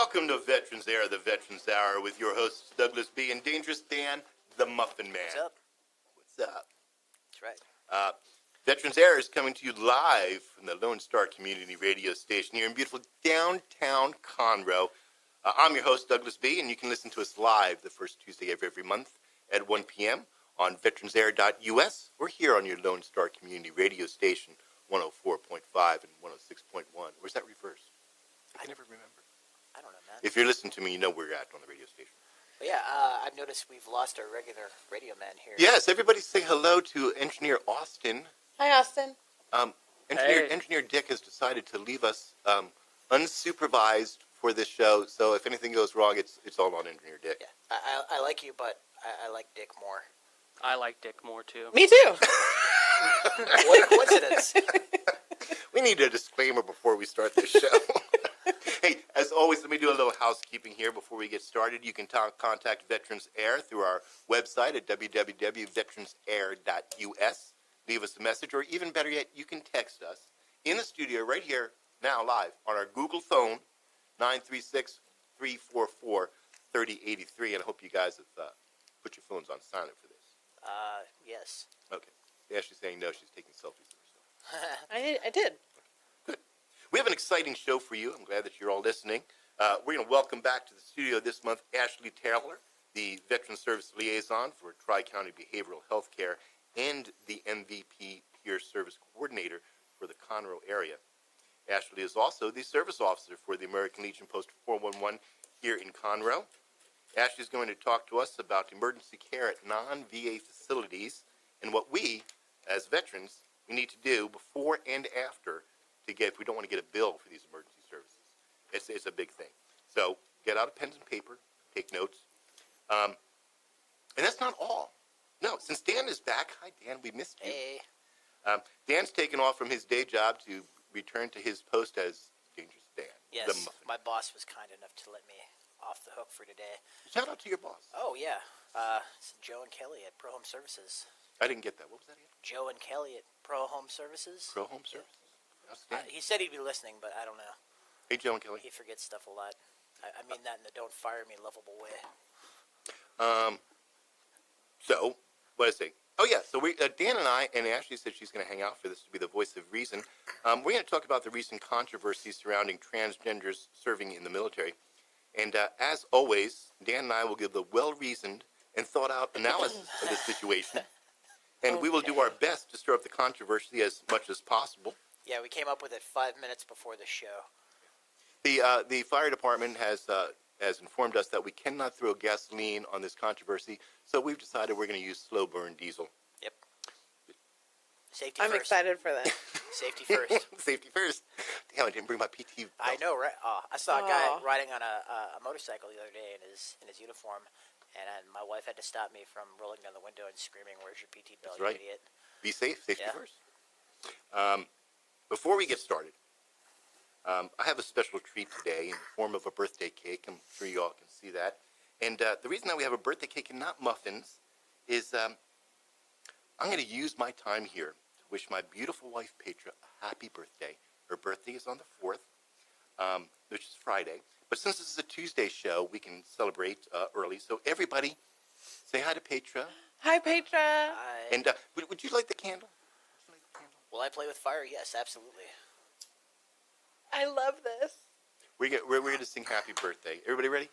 Welcome to Veterans Air, the Veterans Hour, with your hosts Douglas B. and Dangerous Dan, the Muffin Man. What's up? What's up? That's right. Veterans Air is coming to you live from the Lone Star Community Radio Station here in beautiful downtown Conroe. I'm your host, Douglas B., and you can listen to us live the first Tuesday of every month at 1 p.m. on VeteransAir.us. We're here on your Lone Star Community Radio Station, 104.5 and 106.1. Or is that reversed? I can never remember. I don't know, man. If you're listening to me, you know where you're at on the radio station. But yeah, I've noticed we've lost our regular radio man here. Yes, everybody say hello to Engineer Austin. Hi, Austin. Engineer Dick has decided to leave us unsupervised for this show, so if anything goes wrong, it's all on Engineer Dick. Yeah, I like you, but I like Dick more. I like Dick more, too. Me too. What a coincidence. We need a disclaimer before we start this show. Hey, as always, let me do a little housekeeping here before we get started. You can contact Veterans Air through our website at www.VeteransAir.us. Leave us a message, or even better yet, you can text us in the studio right here, now live, on our Google phone, 936-344-3083. And I hope you guys have put your phones on silent for this. Yes. Okay. Ashley's saying no, she's taking selfies of herself. I did. Good. We have an exciting show for you. I'm glad that you're all listening. We're going to welcome back to the studio this month Ashley Taylor, the Veteran Service Liaison for Tri-County Behavioral Health Care and the MVP Peer Service Coordinator for the Conroe area. Ashley is also the Service Officer for the American Legion Post 411 here in Conroe. Ashley is going to talk to us about emergency care at non-VA facilities and what we, as veterans, we need to do before and after to get, if we don't want to get a bill for these emergency services. It's a big thing. So get out a pen and paper, take notes. And that's not all. No, since Dan is back, hi Dan, we missed you. Hey. Dan's taken off from his day job to return to his post as Dangerous Dan. Yes, my boss was kind enough to let me off the hook for today. Shout out to your boss. Oh, yeah. It's Joe and Kelly at Pro Home Services. I didn't get that. What was that again? Joe and Kelly at Pro Home Services. Pro Home Services. Outstanding. He said he'd be listening, but I don't know. Hey, Joe and Kelly. He forgets stuff a lot. I mean that in the don't fire me lovable way. So, what did I say? Oh, yeah. So Dan and I, and Ashley said she's going to hang out for this to be the voice of reason. We're going to talk about the recent controversy surrounding transgenders serving in the military. And as always, Dan and I will give the well-reasoned and thought-out analysis of the situation. And we will do our best to stir up the controversy as much as possible. Yeah, we came up with it 5 minutes before the show. The fire department has informed us that we cannot throw gasoline on this controversy, so we've decided we're going to use slow burn diesel. Yep. Safety I'm first. excited for that. Safety first. Safety first. Damn, I didn't bring my PT belt. I know, right? I saw a guy riding on a motorcycle the other day in his uniform, and my wife had to stop me from rolling down the window and screaming, "Where's your PT belt, That's right. you idiot?" Be safe. Safety Yeah. first. Before we get started, I have a special treat today in the form of a birthday cake. I'm sure you all can see that. And the reason that we have a birthday cake and not muffins is I'm going to use my time here to wish my beautiful wife, Petra, a happy birthday. Her birthday is on the 4th, which is Friday. But since this is a Tuesday show, we can celebrate early. So everybody, say hi to Petra. Hi, Petra. And would you light the candle? Will I play with fire? Yes, absolutely. I love this. We're going to sing happy birthday. Everybody ready?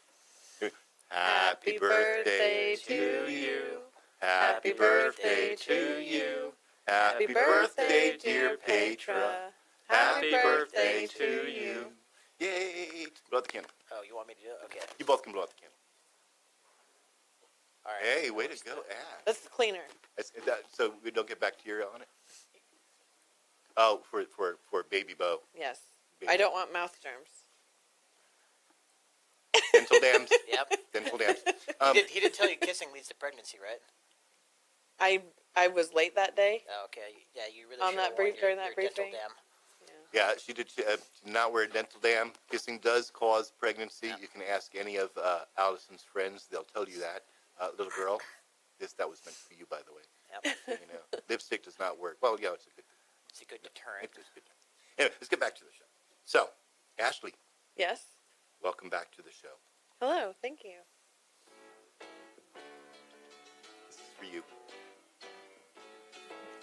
Happy birthday to you. Happy birthday to you. Happy birthday, dear Petra. Happy birthday to you. Yay! Blow out the candle. Oh, you want me to do it? Okay. You both can blow out the candle. All right. Hey, way to go, Ash. That's cleaner. So we don't get bacteria on it? Oh, for baby Bo. Yes. Baby. I don't want mouth germs. Dental dams. Yep. Dental dams. He did tell you kissing leads to pregnancy, right? I was late that day. Oh, okay. Yeah, you really On should that have brief- worn during that your dental briefing? dam. Yeah, she did not wear a dental dam. Kissing does cause pregnancy. Yeah. You can ask any of Allison's friends; they'll tell you that. Little girl, that was meant for you, by the way. Yep. You know, lipstick does not work. Well, yeah, it's a good. It's a good deterrent. It's good. Anyway, let's get back to the show. So, Ashley, Yes. welcome back to the show. Hello, thank you. This is for you.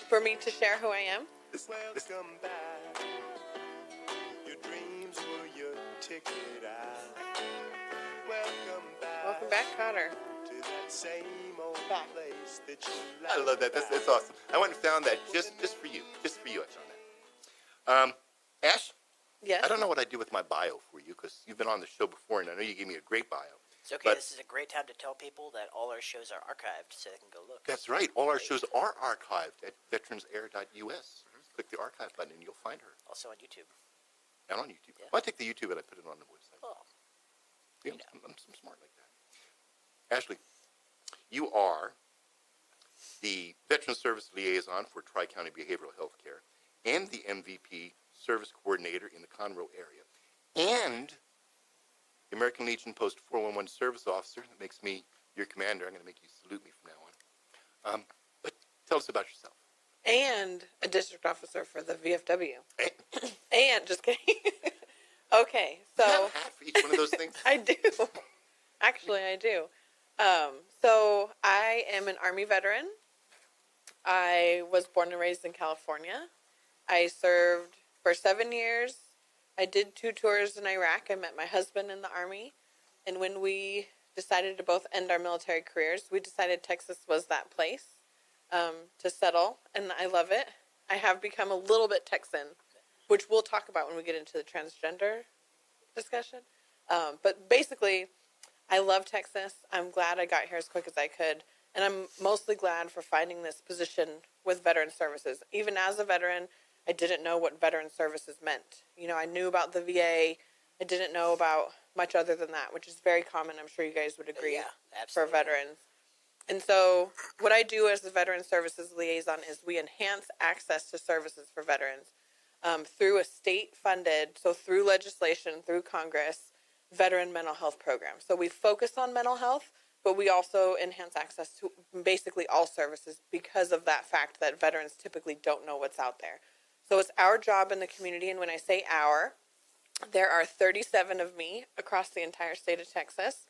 For me to share who I am? Welcome back. Your dreams were your ticket out. Welcome back, Connor. To that same old Back. place that you I love that. That's awesome. I went and found that just for you. Just for you, I found that. Ash, Yes. I don't know what I do with my bio for you because you've been on the show before, and I know you gave me a great bio. It's okay. But- This is a great time to tell people that all our shows are archived, so they can go look. That's right. All our shows are archived at VeteransAir.us. Click the archive button, and you'll find her. Also on YouTube. And on YouTube. Yeah. Well, I take the YouTube and I put it on the website. Oh, Yeah, I'm smart like that. Ashley, you are the Veteran Service Liaison for Tri-County Behavioral Health Care and the MVP Service Coordinator in the Conroe area and the American Legion Post 411 Service Officer. That makes me your commander. I'm going to make you salute me from now on. But tell us about yourself. And a district officer for the VFW. Eh? And, just kidding. Okay, Do you have so a hat for each one of those things? I do. Actually, I do. So I am an Army veteran. I was born and raised in California. I served for 7 years. I did 2 tours in Iraq. I met my husband in the Army. And when we decided to both end our military careers, we decided Texas was that place to settle. And I love it. I have become a little bit Texan, which we'll talk about when we get into the transgender discussion. But basically, I love Texas. I'm glad I got here as quick as I could. And I'm mostly glad for finding this position with Veteran Services. Even as a veteran, I didn't know what Veteran Services meant. You know, I knew about the VA. I didn't know about much other than that, which is very common. I'm sure you guys would agree yeah, for absolutely. veterans. And so what I do as the Veteran Services Liaison is we enhance access to services for veterans through a state-funded, so through legislation, through Congress, veteran mental health program. So we focus on mental health, but we also enhance access to basically all services because of that fact that veterans typically don't know what's out there. So it's our job in the community, and when I say our, there are 37 of me across the entire state of Texas,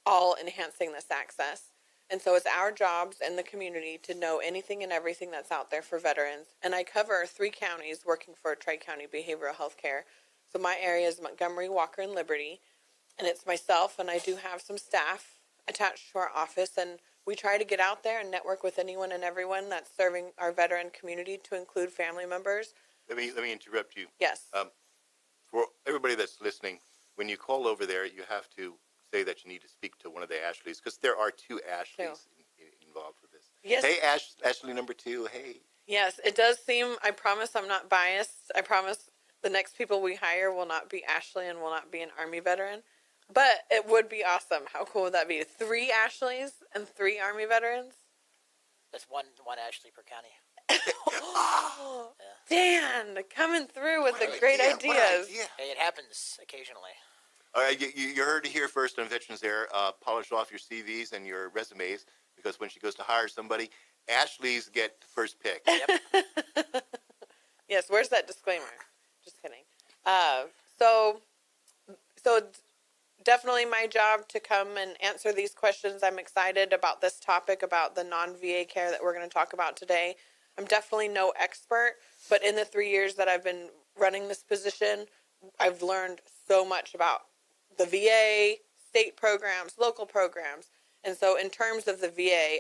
all enhancing this access. And so it's our jobs in the community to know anything and everything that's out there for veterans. And I cover 3 counties working for Tri-County Behavioral Health Care. So my area is Montgomery, Walker, and Liberty. And it's myself, and I do have some staff attached to our office. And we try to get out there and network with anyone and everyone that's serving our veteran community, to include family members. Let me interrupt you. Yes. For everybody that's listening, when you call over there, you have to say that you need to speak to one of the Ashleys, because there are 2 Ashleys involved with this. Yes. Hey, Ashley number 2. Hey. Yes, it does seem, I promise I'm not biased. I promise the next people we hire will not be Ashley and will not be an Army veteran. But it would be awesome. How cool would that be? 3 Ashleys and 3 Army veterans? That's one Ashley per county. Oh, Dan, coming through with the great What ideas. idea. Hey, it happens occasionally. All right, you heard it here first on Veterans Air. Polish off your CVs and your resumes, because when she goes to hire somebody, Ashley's get the first pick. Yep. Yes, where's that disclaimer? Just kidding. So definitely my job to come and answer these questions. I'm excited about this topic, about the non-VA care that we're going to talk about today. I'm definitely no expert, but in the 3 years that I've been running this position, I've learned so much about the VA, state programs, local programs. And so in terms of the VA,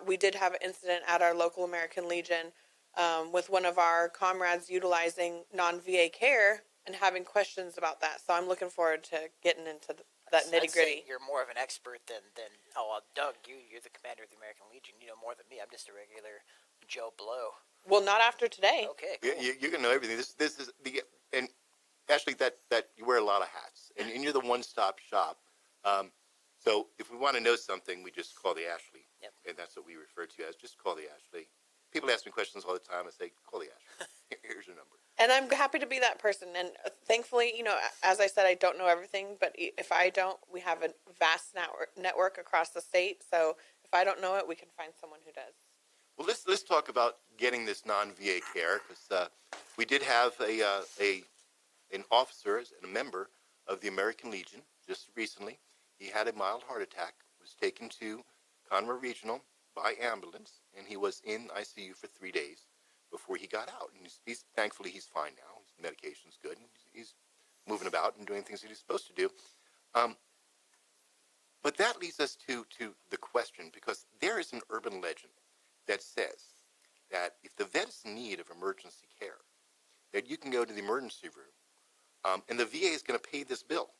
we did have an incident at our local American Legion with one of our comrades utilizing non-VA care and having questions about that. So I'm looking forward to getting into that nitty I'd say gritty. you're more of an expert than Doug, you're the commander of the American Legion. You know more than me. I'm just a regular Joe Blow. Well, not after today. Okay, cool. You're gonna know everything. This is the, and Ashley, that you wear a lot of hats, and you're the one-stop shop. So if we want to know something, we just call the Ashley, Yep. and that's what we refer to as just call the Ashley. People ask me questions all the time. I say, call the Ashley. Here's your number. And I'm happy to be that person. And thankfully, you know, as I said, I don't know everything, but if I don't, we have a vast network across the state. So if I don't know it, we can find someone who does. Well, let's talk about getting this non-VA care, because we did have an officer and a member of the American Legion just recently. He had a mild heart attack, was taken to Conroe Regional by ambulance, and he was in ICU for 3 days before he got out. And he's thankfully he's fine now. His medication's good. And he's moving about and doing things that he's supposed to do. But that leads us to the question, because there is an urban legend that says that if the vet is in need of emergency care, that you can go to the emergency room, and the VA is going to pay this bill.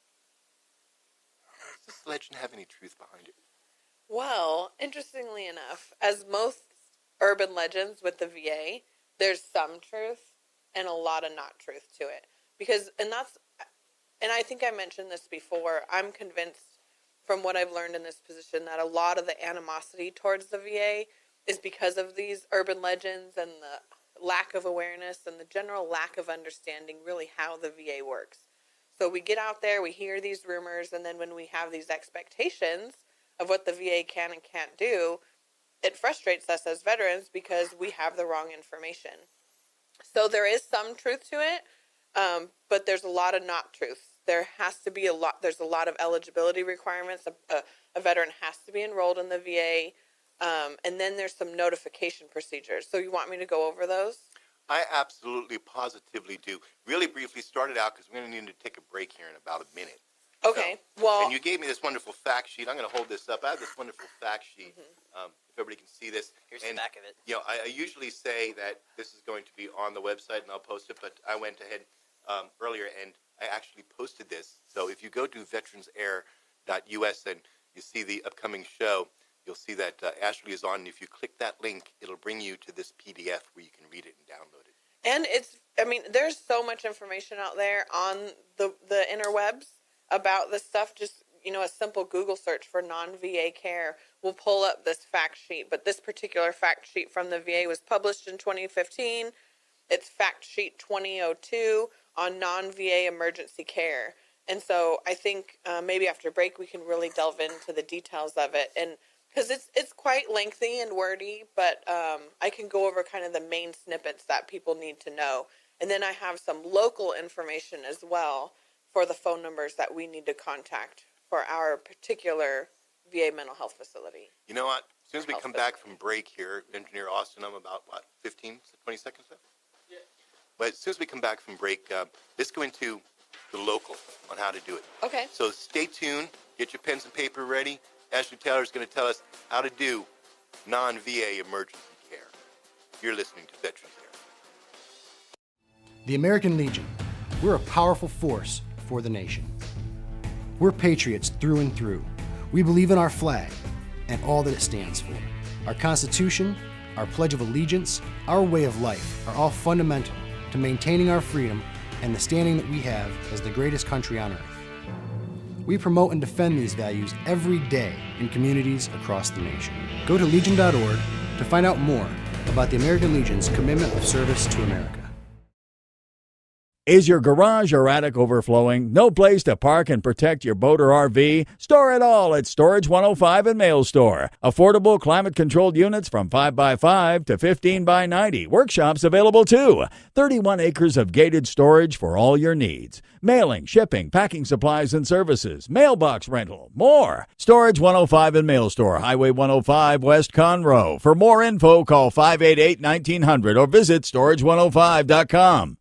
Does this legend have any truth behind it? Well, interestingly enough, as most urban legends with the VA, there's some truth and a lot of not truth to it. Because, and I think I mentioned this before, I'm convinced from what I've learned in this position that a lot of the animosity towards the VA is because of these urban legends and the lack of awareness and the general lack of understanding really how the VA works. So we get out there, we hear these rumors, and then when we have these expectations of what the VA can and can't do, it frustrates us as veterans because we have the wrong information. So there is some truth to it, but there's a lot of not truths. There has to be there's a lot of eligibility requirements. A veteran has to be enrolled in the VA, and then there's some notification procedures. So you want me to go over those? I absolutely, positively do. Really briefly, start it out because we're going to need to take a break here in about a minute. Okay, well... And you gave me this wonderful fact sheet. I'm going to hold this up. I have this wonderful fact sheet, if everybody can see this. Here's the back of it. You know, I usually say that this is going to be on the website, and I'll post it, but I went ahead earlier, and I actually posted this. So if you go to VeteransAir.us and you see the upcoming show, you'll see that Ashley is on, and if you click that link, it'll bring you to this PDF where you can read it and download it. And there's so much information out there on the interwebs about this stuff. Just, a simple Google search for non-VA care will pull up this fact sheet. But this particular fact sheet from the VA was published in 2015. It's fact sheet 2002 on non-VA emergency care. And so I think maybe after break we can really delve into the details of it. And because it's quite lengthy and wordy, but I can go over kind of the main snippets that people need to know. And then I have some local information as well for the phone numbers that we need to contact for our particular VA mental health facility. You know what? As soon as we come back from break here, Engineer Austin, I'm about, 15, 20 seconds left? Yeah. But as soon as we come back from break, let's go into the local on how to do it. Okay. So stay tuned. Get your pens and paper ready. Ashley Taylor is going to tell us how to do non-VA emergency care. You're listening to Veterans Air. The American Legion. We're a powerful force for the nation. We're patriots through and through. We believe in our flag and all that it stands for. Our Constitution, our Pledge of Allegiance, our way of life are all fundamental to maintaining our freedom and the standing that we have as the greatest country on earth. We promote and defend these values every day in communities across the nation. Go to legion.org to find out more about the American Legion's commitment of service to America. Is your garage or attic overflowing? No place to park and protect your boat or RV? Store it all at Storage 105 and Mail Store. Affordable climate-controlled units from 5x5 to 15x90. Workshops available too. 31 acres of gated storage for all your needs. Mailing, shipping, packing supplies and services, mailbox rental, more. Storage 105 and Mail Store, Highway 105, West Conroe. For more info, call 588-1900 or visit storage105.com.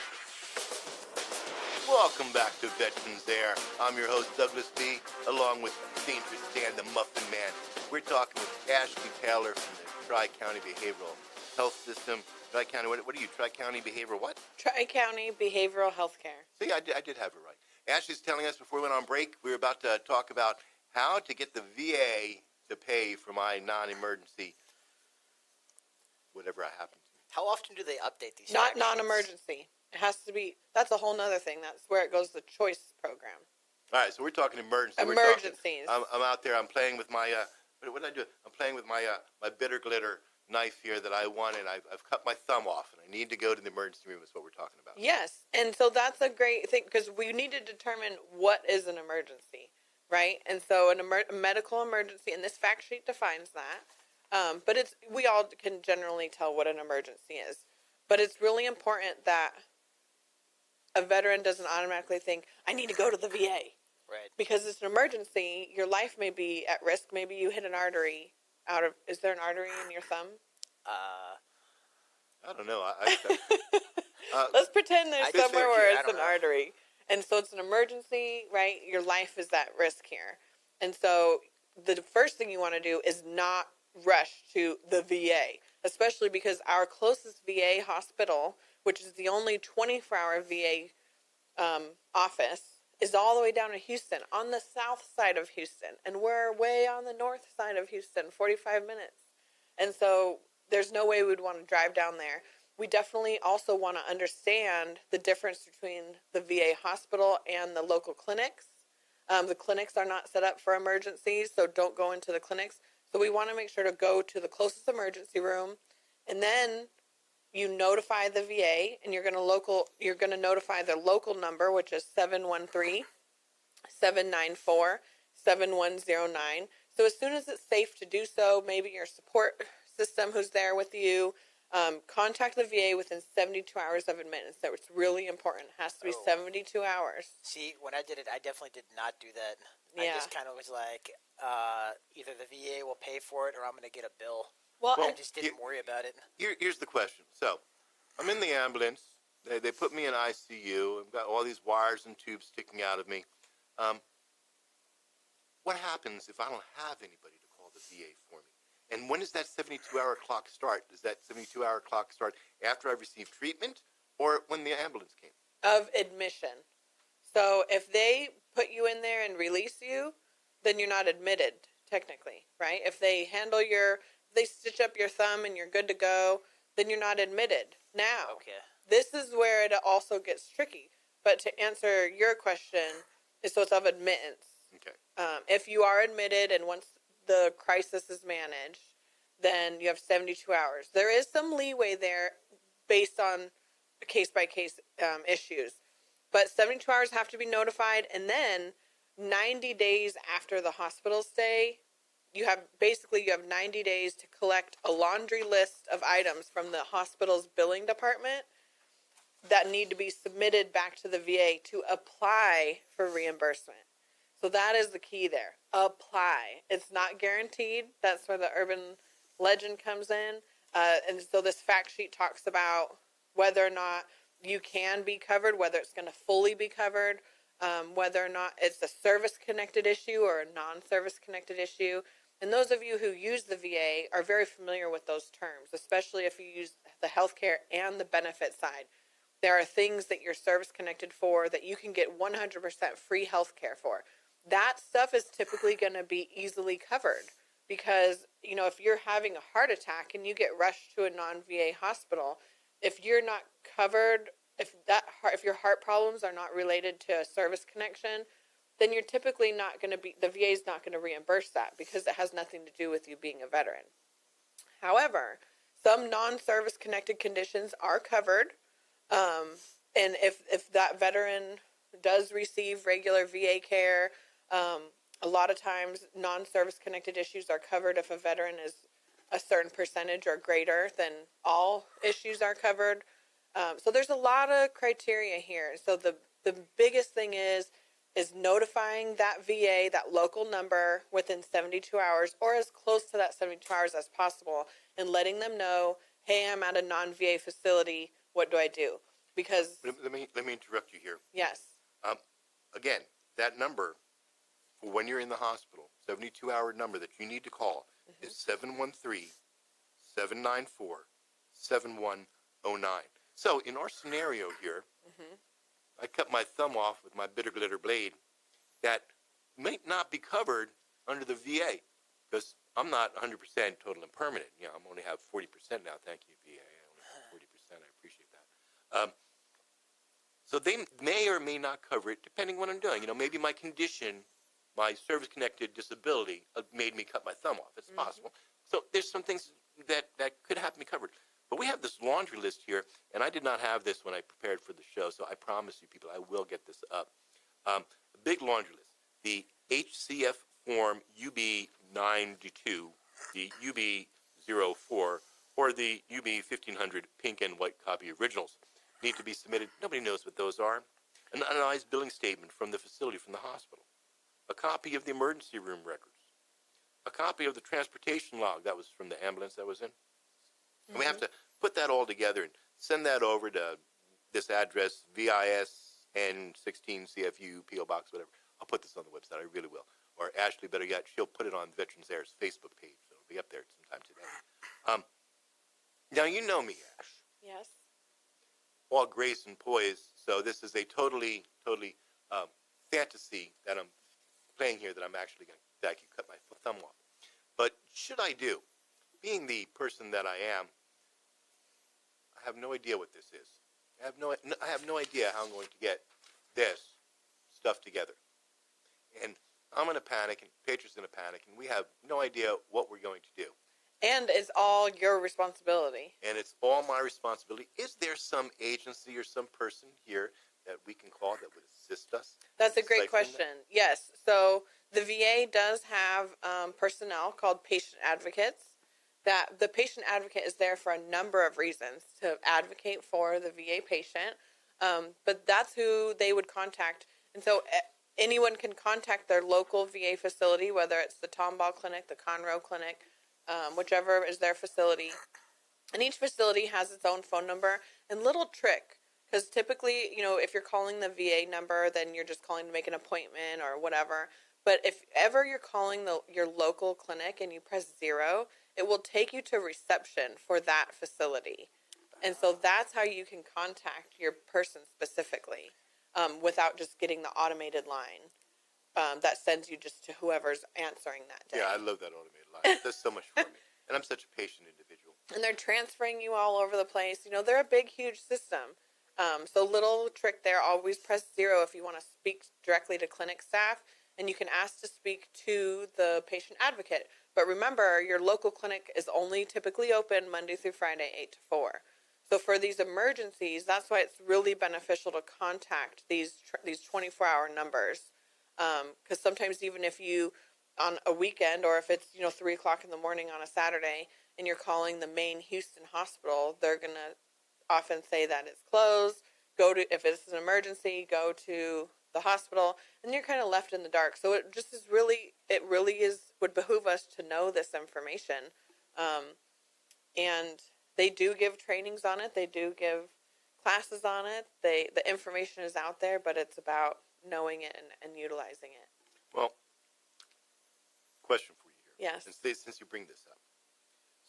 Welcome back to Veterans Air. I'm your host, DouglasB, along with Dangerous Dan, the Muffin Man. We're talking with Ashley Taylor from the Tri-County Behavioral Health System. Tri-County, what are you, Tri-County Behavioral what? Tri-County Behavioral Health Care. See, I did have it right. Ashley's telling us before we went on break, we were about to talk about how to get the VA to pay for my non-emergency, whatever I happen to. How often do they update these? Not fact sheets? non-emergency. It has to be, that's a whole nother thing. That's where it goes to the choice program. All right, so we're talking emergency. Emergencies. I'm out there. I'm playing with my, what did I do? I'm playing with my my bitter glitter knife here that I won, and I've cut my thumb off, and I need to go to the emergency room is what we're talking about. Yes, and so that's a great thing because we need to determine what is an emergency, right? And so a medical emergency, and this fact sheet defines that, but we all can generally tell what an emergency is. But it's really important that a veteran doesn't automatically think, I need to go to the VA. Right. Because it's an emergency, your life may be at risk. Maybe you hit an artery is there an artery in your thumb? I don't know. Let's pretend there's I somewhere research where it, I it's don't an know. artery. And so it's an emergency, right? Your life is at risk here. And so the first thing you want to do is not rush to the VA, especially because our closest VA hospital, which is the only 24-hour VA office, is all the way down in Houston, on the south side of Houston. And we're way on the north side of Houston, 45 minutes. And so there's no way we'd want to drive down there. We definitely also want to understand the difference between the VA hospital and the local clinics. The clinics are not set up for emergencies, so don't go into the clinics. So we want to make sure to go to the closest emergency room, and then you notify the VA, and you're going to notify the local number, which is 713-794-7109. So as soon as it's safe to do so, maybe your support system who's there with you, contact the VA within 72 hours of admittance. That was really important. It has to be 72 hours. See, when I did it, I definitely did not do that. Yeah. I just kind of was like, either the VA will pay for it or I'm going to get a bill. Well, I just didn't worry about it. Here's the question. So, I'm in the ambulance. They put me in ICU. I've got all these wires and tubes sticking out of me. What happens if I don't have anybody to call the VA for me? And when does that 72-hour clock start? Does that 72-hour clock start after I've received treatment or when the ambulance came? of admission. So if they put you in there and release you, then you're not admitted, technically, right? If they they stitch up your thumb and you're good to go, then you're not admitted. Now, Okay. this is where it also gets tricky. But to answer your question, so it's of admittance. Okay. If you are admitted and once the crisis is managed, then you have 72 hours. There is some leeway there based on case-by-case issues. But 72 hours have to be notified, and then 90 days after the hospital stay, you have 90 days to collect a laundry list of items from the hospital's billing department that need to be submitted back to the VA to apply for reimbursement. So that is the key there. Apply. It's not guaranteed. That's where the urban legend comes in. And so this fact sheet talks about whether or not you can be covered, whether it's going to fully be covered, whether or not it's a service-connected issue or a non-service-connected issue. And those of you who use the VA are very familiar with those terms, especially if you use the healthcare and the benefit side. There are things that you're service-connected for that you can get 100% free healthcare for. That stuff is typically going to be easily covered because, if you're having a heart attack and you get rushed to a non-VA hospital, if you're not covered, if your heart problems are not related to a service connection, then you're typically not going to the VA is not going to reimburse that because it has nothing to do with you being a veteran. However, some non-service connected conditions are covered. And if that veteran does receive regular VA care, a lot of times non-service connected issues are covered if a veteran is a certain percentage or greater than all issues are covered. So there's a lot of criteria here. So the biggest thing is notifying that VA, that local number, within 72 hours or as close to that 72 hours as possible, and letting them know, hey, I'm at a non-VA facility. What do I do? Because Let me interrupt you here. yes, Again, that number for when you're in the hospital, 72-hour number that you need to call is 713-794-7109. So in our scenario here, I cut my thumb off with my bitter glitter blade. That might not be covered under the VA because I'm not 100% total and permanent. I'm only have 40% now. Thank you, VA. I only have 40%. I appreciate that. So they may or may not cover it depending on what I'm doing. Maybe my condition, my service-connected disability made me cut my thumb off. It's possible. So there's some things that could have me covered. But we have this laundry list here, and I did not have this when I prepared for the show, so I promise you people I will get this up. A big laundry list. The HCF form UB92, the UB04, or the UB1500 pink and white copy originals need to be submitted. Nobody knows what those are. An anonymized billing statement from the facility, from the hospital. a copy of the emergency room records, a copy of the transportation log that was from the ambulance that was in. And we have to put that all together and send that over to this address, VISN 16 CFU, P.O. Box, whatever. I'll put this on the website. I really will. Or Ashley, better yet, she'll put it on Veterans Air's Facebook page. So it'll be up there sometime today. Now, you know me, Ash. Yes. All grace and poise. So this is a totally fantasy that I'm playing here that I'm actually going to I can cut my thumb off. But should I do? Being the person that I am, I have no idea what this is. I have no idea how I'm going to get this stuff together. And I'm going to panic, and Patriot's going to panic, and we have no idea what we're going to do. And it's all your responsibility. And it's all my responsibility. Is there some agency or some person here that we can call that would assist us? That's a great question. Yes. So the VA does have personnel called patient advocates. That the patient advocate is there for a number of reasons to advocate for the VA patient. But that's who they would contact. And so anyone can contact their local VA facility, whether it's the Tomball Clinic, the Conroe Clinic, whichever is their facility. And each facility has its own phone number. And little trick, because typically, if you're calling the VA number, then you're just calling to make an appointment or whatever. But if ever you're calling your local clinic and you press 0, it will take you to reception for that facility. And so that's how you can contact your person specifically without just getting the automated line that sends you just to whoever's answering that day. Yeah, I love that automated line. It does so much for me. And I'm such a patient individual. And they're transferring you all over the place. They're a big, huge system. So little trick there, always press 0 if you want to speak directly to clinic staff. And you can ask to speak to the patient advocate. But remember, your local clinic is only typically open Monday through Friday, 8 to 4. So for these emergencies, that's why it's really beneficial to contact these 24-hour numbers. Because sometimes even if you, on a weekend, or if it's 3 o'clock in the morning on a Saturday, and you're calling the main Houston hospital, they're gonna often say that it's closed. If it's an emergency, go to the hospital, and you're kind of left in the dark. So it really would behoove us to know this information. And they do give trainings on it. They do give classes on it. The information is out there, but it's about knowing it and utilizing it. Well, question for you here. Yes. Since you bring this up.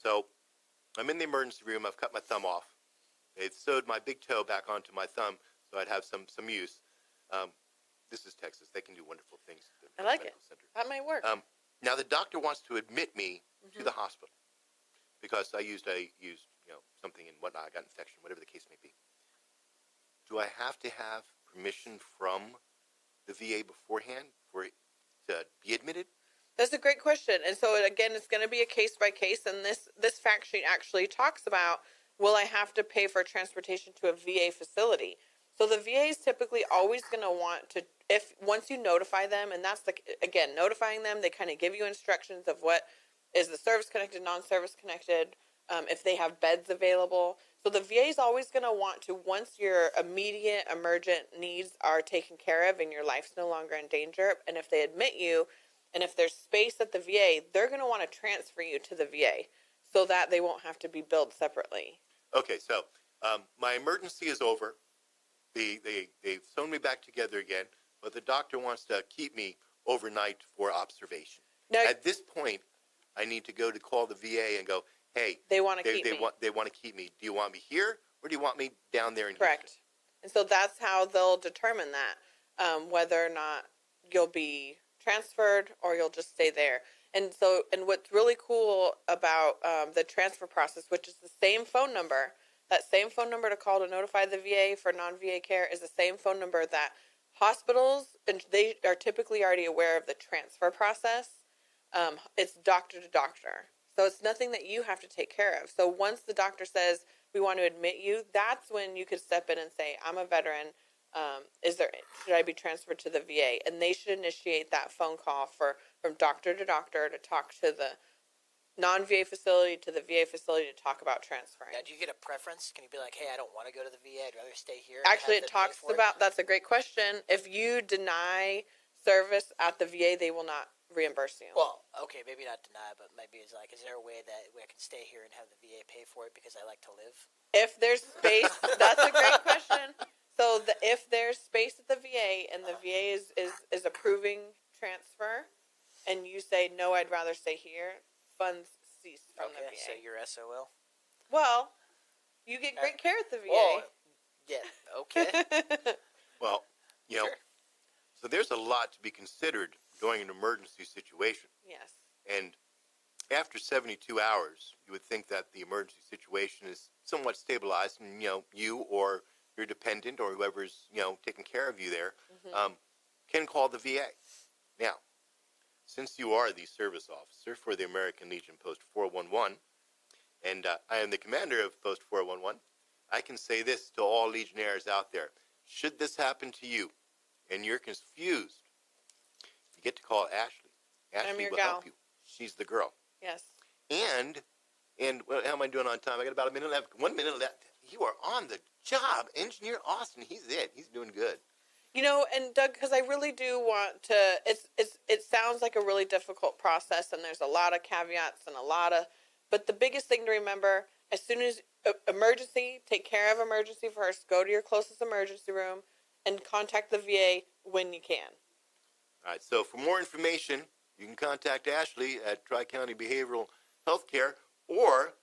So I'm in the emergency room. I've cut my thumb off. They've sewed my big toe back onto my thumb so I'd have some use. This is Texas. They can do wonderful things. I like it. Center. That might work. Now the doctor wants to admit me to the hospital because I used something and whatnot. I got infection, whatever the case may be. Do I have to have permission from the VA beforehand for it to be admitted? That's a great question. And so again, it's going to be a case by case. And this fact sheet actually talks about, will I have to pay for transportation to a VA facility? So the VA is typically always going to want to, once you notify them, and that's notifying them, they kind of give you instructions of what is the service connected, non-service connected, if they have beds available. So the VA is always going to want to, once your immediate emergent needs are taken care of and your life's no longer in danger, and if they admit you, and if there's space at the VA, they're going to want to transfer you to the VA so that they won't have to be billed separately. Okay, so my emergency is over. They've sewn me back together again, but the doctor wants to keep me overnight for observation. Now, at this point, I need to call the VA and go, hey, they want to keep me. They want to keep me. Do you want me here, or do you want me down there in Correct. Houston? And so that's how they'll determine that, whether or not you'll be transferred or you'll just stay there. And what's really cool about the transfer process, which is the same phone number, that same phone number to call to notify the VA for non-VA care is the same phone number that hospitals, and they are typically already aware of the transfer process. It's doctor to doctor. So it's nothing that you have to take care of. So once the doctor says, we want to admit you, that's when you could step in and say, I'm a veteran. Should I be transferred to the VA? And they should initiate that phone call from doctor to doctor to talk to the non-VA facility to the VA facility to talk about transferring. Now, do you get a preference? Can you be like, hey, I don't want to go to the VA. I'd rather stay here? Actually, it talks about, that's a great question. If you deny service at the VA, they will not reimburse you. Well, okay, maybe not deny, but maybe it's like, is there a way that I can stay here and have the VA pay for it because I like to live? If there's space, that's a great question. So if there's space at the VA and the VA is approving transfer, and you say no, I'd rather stay here, funds cease from the Okay, VA. so you're SOL. Well, you get great care at the VA. Well, yeah, okay. Well, you know, Sure. so there's a lot to be considered during an emergency situation. Yes. And after 72 hours, you would think that the emergency situation is somewhat stabilized, and you or your dependent or whoever's taking care of you there can call the VA. Now, since you are the service officer for the American Legion Post 411, and I am the commander of Post 411, I can say this to all Legionnaires out there: should this happen to you, and you're confused, you get to call Ashley. Ashley will help you. She's the girl. Yes. And how am I doing on time? I got about a minute left. 1 minute left. You are on the job. Engineer Austin, he's it. He's doing good. And Doug, because I really do want to, it sounds like a really difficult process, and there's a lot of caveats and but the biggest thing to remember, as soon as emergency, take care of emergency first, go to your closest emergency room, and contact the VA when you can. All right, so for more information, you can contact Ashley at Tri-County Behavioral Healthcare or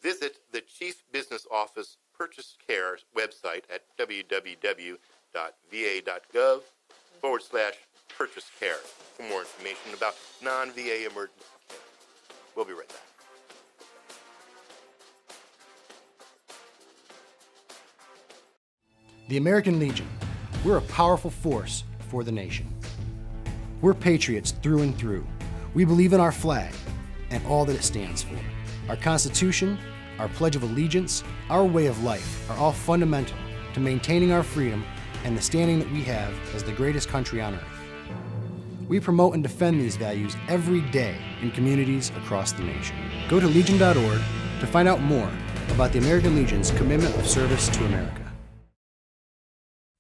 visit the Chief Business Office Purchase Care website at www.va.gov/purchase care for more information about non-VA emergency care. We'll be right back. The American Legion, we're a powerful force for the nation. We're patriots through and through. We believe in our flag and all that it stands for. Our Constitution, our Pledge of Allegiance, our way of life are all fundamental to maintaining our freedom and the standing that we have as the greatest country on earth. We promote and defend these values every day in communities across the nation. Go to legion.org to find out more about the American Legion's commitment of service to America.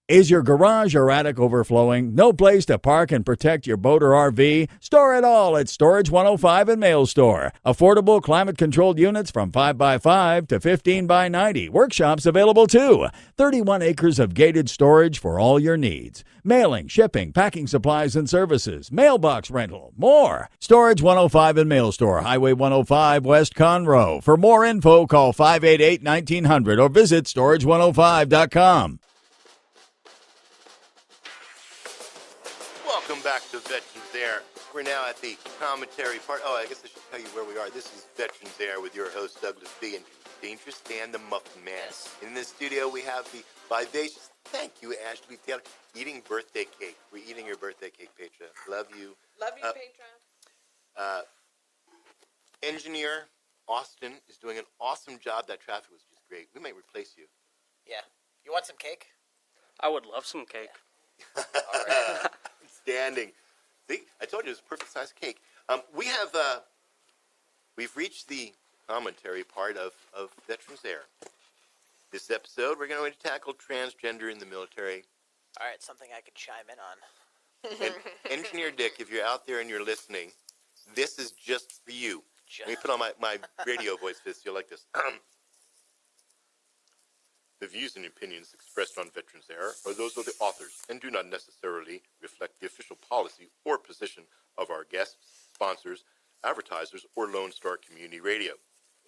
Is your garage or attic overflowing? No place to park and protect your boat or RV? Store it all at Storage 105 and Mail Store. Affordable climate-controlled units from 5x5 to 15x90. Workshops available too. 31 acres of gated storage for all your needs. Mailing, shipping, packing supplies and services. Mailbox rental. More. Storage 105 and Mail Store. Highway 105 West Conroe. For more info, call 588-1900 or visit storage105.com. Welcome back to Veterans Air. We're now at the commentary part. Oh, I guess I should tell you where we are. This is Veterans Air with your host, DouglasB, and Dangerous Dan, the Muffin Man. Yes. In the studio, we have the vivacious, thank you, Ashley Taylor, eating birthday cake. We're eating your birthday cake, Petra. Love you. Love you, Petra. Engineer Austin is doing an awesome job. That traffic was just great. We might replace you. Yeah. You want some cake? I would love some cake. All right. Standing. See, I told you it was a perfect size cake. We've reached the commentary part of Veterans Air. This episode, we're going to tackle transgender in the military. All right, something I could chime in on. And Engineer Dick, if you're out there and you're listening, this is just for you. Let me put on my radio voice for this. You'll like this. The views and opinions expressed on Veterans Air are those of the authors and do not necessarily reflect the official policy or position of our guests, sponsors, advertisers, or Lone Star Community Radio.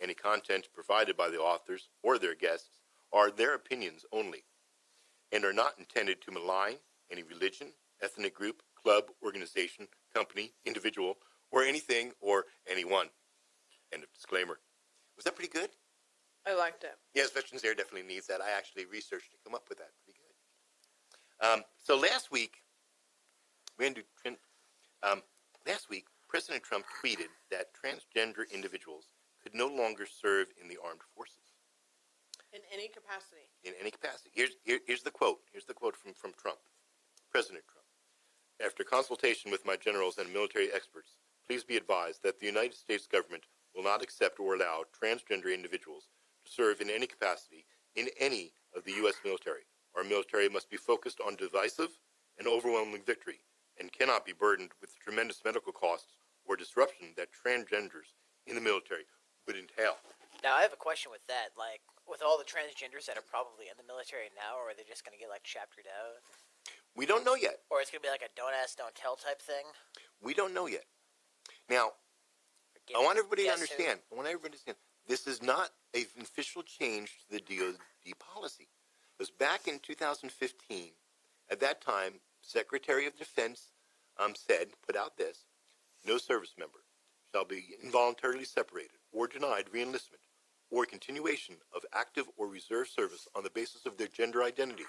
Any content provided by the authors or their guests are their opinions only and are not intended to malign any religion, ethnic group, club, organization, company, individual, or anything or anyone. End of disclaimer. Was that pretty good? I liked it. Yes, Veterans Air definitely needs that. I actually researched to come up with that. Pretty good. So last week, President Trump tweeted that transgender individuals could no longer serve in the armed forces. In any capacity. In any capacity. Here's the quote. Here's the quote from Trump. President Trump. After consultation with my generals and military experts, please be advised that the United States government will not accept or allow transgender individuals to serve in any capacity in any of the U.S. military. Our military must be focused on divisive and overwhelming victory and cannot be burdened with the tremendous medical costs or disruption that transgenders in the military would entail. Now, I have a question with that. Like, with all the transgenders that are probably in the military now, or are they just going to get, like, chaptered out? We don't know yet. Or it's going to be like a don't ask, don't tell type thing? We don't know yet. Now, Or I want everybody to guess who? understand. I want everybody to understand. This is not an official change to the DoD policy. It was back in 2015. At that time, Secretary of Defense put out this: no service member shall be involuntarily separated or denied reenlistment or continuation of active or reserve service on the basis of their gender identity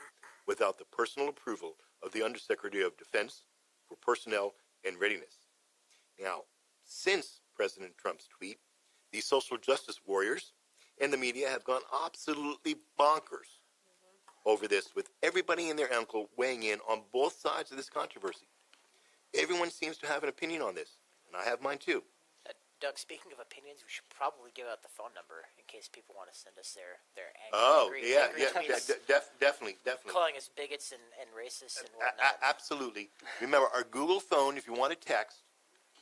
without the personal approval of the Undersecretary of Defense for Personnel and Readiness. Now, since President Trump's tweet, these social justice warriors and the media have gone absolutely bonkers over this, with everybody and their uncle weighing in on both sides of this controversy. Everyone seems to have an opinion on this, and I have mine too. Doug, speaking of opinions, we should probably give out the phone number in case people want to send us their angry tweets, Definitely. calling us bigots and racists and whatnot. Absolutely. Remember, our Google phone, if you want to text,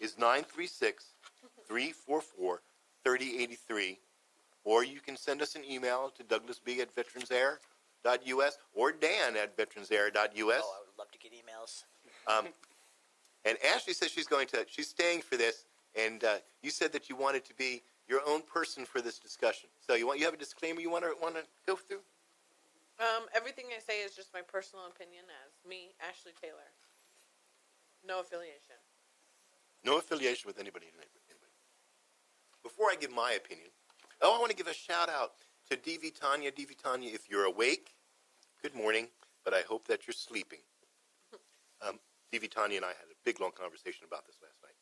is 936-344-3083, or you can send us an email to DouglasB at VeteransAir.us or Dan at VeteransAir.us. Oh, I would love to get emails. And Ashley says she's staying for this, and you said that you wanted to be your own person for this discussion. So you have a disclaimer you want to go through? Everything I say is just my personal opinion as me, Ashley Taylor. No affiliation. No affiliation with anybody. Before I give my opinion, I want to give a shout out to DV Tanya. DV Tanya, if you're awake, good morning, but I hope that you're sleeping. DV Tanya and I had a big, long conversation about this last night.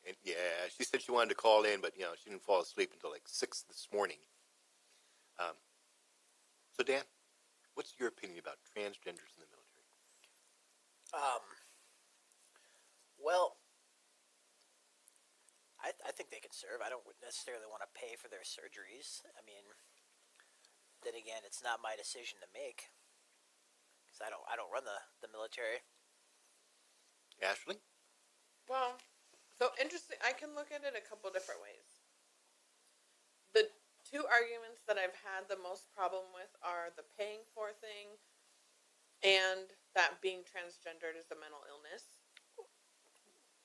And yeah, she said she wanted to call in, but she didn't fall asleep until like 6 this morning. So Dan, what's your opinion about transgenders in the military? Well, I think they can serve. I don't necessarily want to pay for their surgeries. I mean, then again, it's not my decision to make because I don't run the military. Ashley? Well, so interesting. I can look at it a couple different ways. The two arguments that I've had the most problem with are the paying for thing and that being transgendered is a mental illness.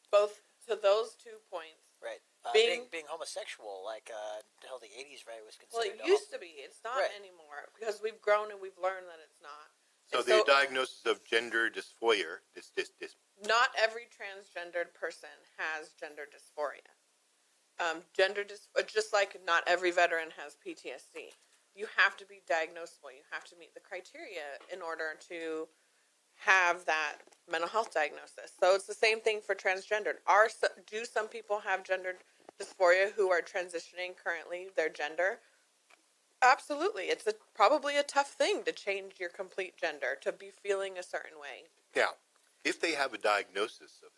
Both to those 2 points. Right. Being homosexual, like until the 80s, right, was Well, considered. it used to be. It's not Right. anymore because we've grown and we've learned that it's not. So And the diagnosis of gender dysphoria, not every transgendered person has gender dysphoria. Just like not every veteran has PTSD. You have to be diagnosable. You have to meet the criteria in order to have that mental health diagnosis. So it's the same thing for transgendered. Do some people have gender dysphoria who are transitioning currently their gender? Absolutely. It's probably a tough thing to change your complete gender, to be feeling a certain way. Now, if they have a diagnosis of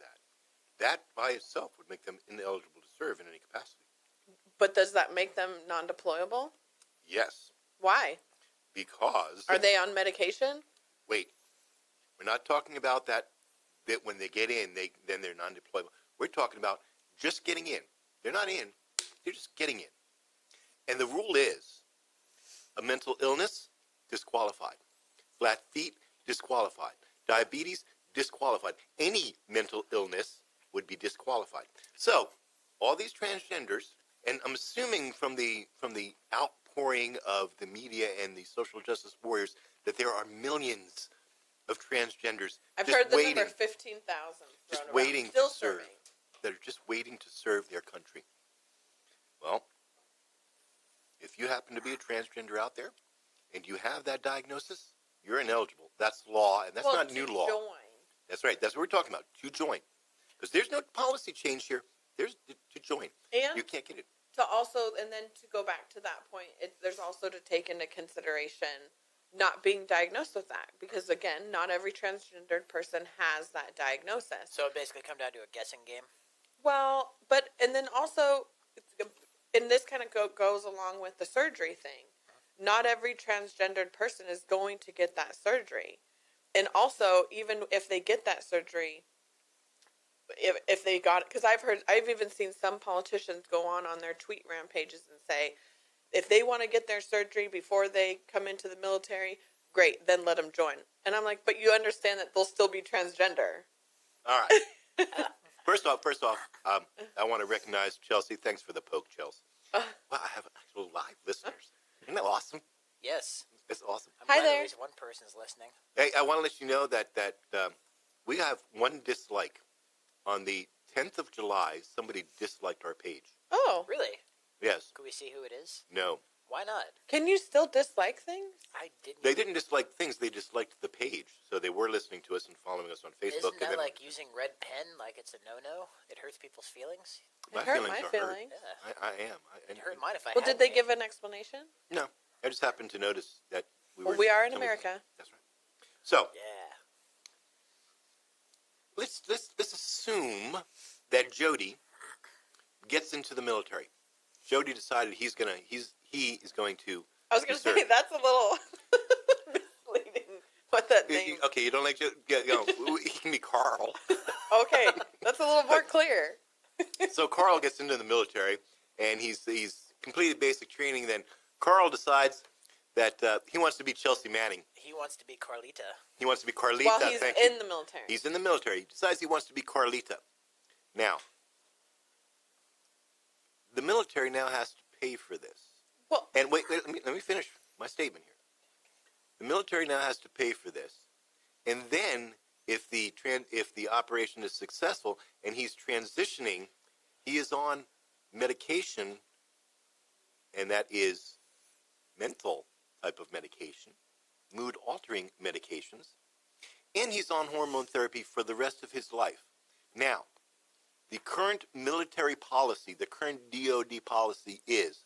that by itself would make them ineligible to serve in any capacity. But does that make them non-deployable? Yes, Why? because Are they on medication? wait, we're not talking about that when they get in, then they're non-deployable. We're talking about just getting in. They're not in; they're just getting in. And the rule is: a mental illness, disqualified; flat feet, disqualified; diabetes, disqualified. Any mental illness would be disqualified. So, all these transgenders, and I'm assuming from the outpouring of the media and the social justice warriors that there are millions of transgenders I've just heard the waiting, number 15,000 just thrown waiting around. Still to serve, serving. that are just waiting to serve their country. Well, if you happen to be a transgender out there and you have that diagnosis, you're ineligible. That's law, and that's not new law. Join. That's right. That's what we're talking about. To join. Because there's no policy change here. There's to join. And You can't get it. to also, and then to go back to that point, there's also to take into consideration not being diagnosed with that. Because again, not every transgendered person has that diagnosis. So it basically come down to a guessing game. Well, and then also, and this kind of goes along with the surgery thing. Not every transgendered person is going to get that surgery. And also, even if they get that surgery, if they got it, because I've even seen some politicians go on their tweet rampages and say, if they want to get their surgery before they come into the military, great, then let them join. And I'm like, but you understand that they'll still be transgender. All right. First off, I want to recognize Chelsea. Thanks for the poke, Chelsea. Wow, I have actual live listeners. Isn't that awesome? Yes. It's awesome. I'm Hi glad there. at least one person's listening. Hey, I want to let you know that we have one dislike. On the 10th of July, somebody disliked our page. Oh, Really? Yes. Could we see who it is? No. Why not? can you still dislike things? I didn't. They didn't dislike things. They disliked the page. So they were listening to us and following us on Facebook. Isn't that like using red pen like it's a no-no? It hurts people's feelings. My It hurt feelings my are hurt. feelings. Yeah. I am. It hurt mine if I Well, had did they any. give an explanation? No. I just happened to notice that Well, we are in somebody- America. That's right. So Yeah. let's assume that Jody gets into the military. Jody decided he is going to. I was going to Sir. say, that's a little misleading. What that name? Okay, you don't like Jody? He can be Carl. Okay, that's a little more clear. So Carl gets into the military, and he's completed basic training. Then Carl decides that he wants to be Chelsea Manning. He wants to be Carlita. He wants to be Carlita. While he's thank you. in the military. He's in the military. He decides he wants to be Carlita. Now, the military now has to pay for this. Well, And wait, let me finish my statement here. The military now has to pay for this, and then if the operation is successful and he's transitioning, he is on medication, and that is mental type of medication, mood altering medications, and he's on hormone therapy for the rest of his life. Now, the current military policy, the current DOD policy is,